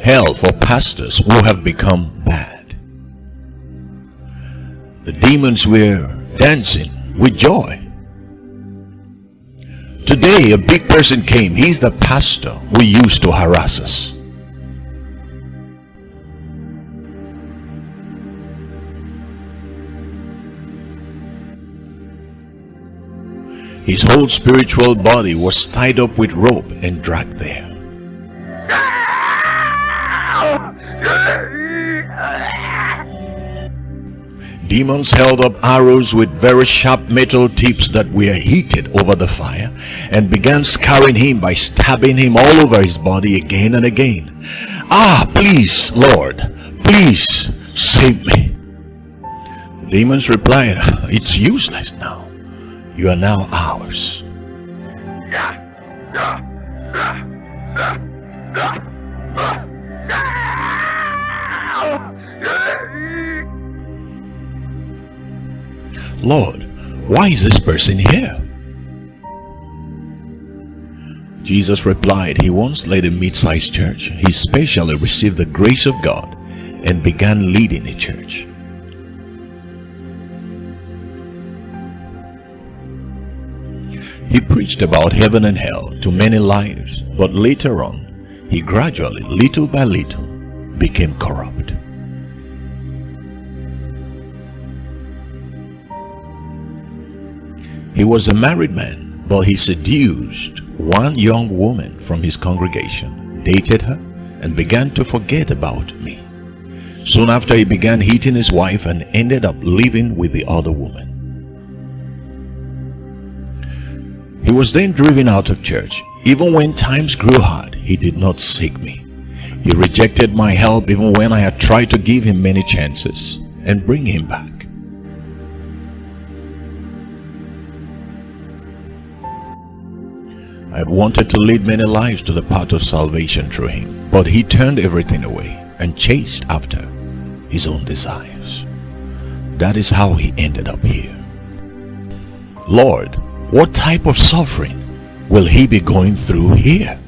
hell for pastors who have become bad. The demons were dancing with joy. Today a big person came. He's the pastor who used to harass us. His whole spiritual body was tied up with rope and dragged there. Demons held up arrows with very sharp metal tips that were heated over the fire and began scarring him by stabbing him all over his body again and again. "Ah, please, Lord, please save me." The demons replied, "It's useless now. You are now ours." "Lord, why is this person here?" Jesus replied, he once led a mid-sized church. He specially received the grace of God and began leading a church. He preached about heaven and hell to many lives, but later on, he gradually, little by little, became corrupt. He was a married man, but he seduced one young woman from his congregation, dated her, and began to forget about me. Soon after, he began hitting his wife and ended up living with the other woman. He was then driven out of church. Even when times grew hard, he did not seek me. He rejected my help even when I had tried to give him many chances and bring him back. I had wanted to lead many lives to the path of salvation through him, but he turned everything away and chased after his own desires. That is how he ended up here. Lord, what type of suffering will he be going through here?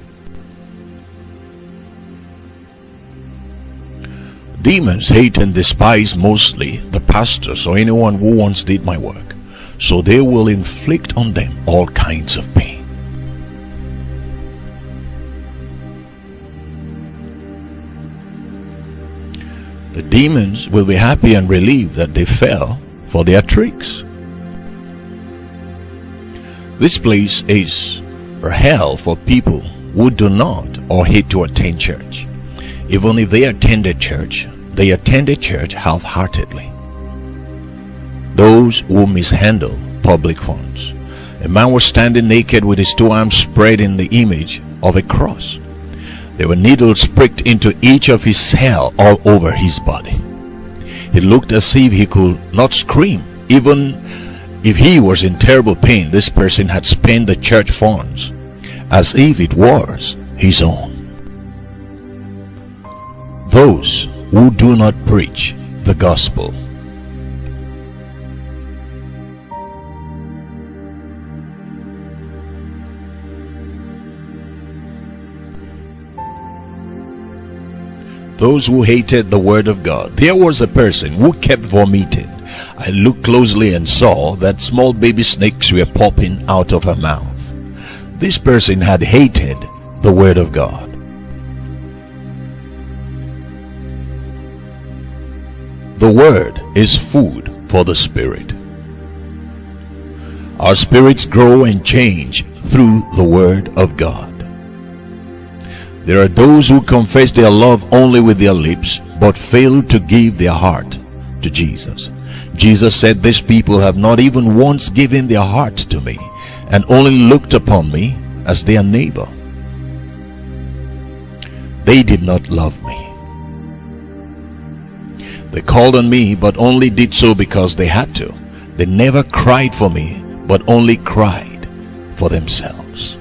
Demons hate and despise mostly the pastors or anyone who once did my work, so they will inflict on them all kinds of pain. The demons will be happy and relieved that they fell for their tricks. This place is a hell for people who do not or hate to attend church. Even if they attended church half-heartedly. Those who mishandle public funds. A man was standing naked with his two arms spread in the image of a cross. There were needles pricked into each of his hair all over his body. It looked as if he could not scream. Even if he was in terrible pain, this person had spent the church funds as if it was his own. Those who do not preach the gospel. Those who hated the word of God. There was a person who kept vomiting. I looked closely and saw that small baby snakes were popping out of her mouth. This person had hated the word of God. The word is food for the spirit. Our spirits grow and change through the word of God. There are those who confess their love only with their lips, but fail to give their heart to Jesus. Jesus said, "These people have not even once given their heart to me, and only looked upon me as their neighbor. They did not love me. They called on me, but only did so because they had to. They never cried for me, but only cried for themselves."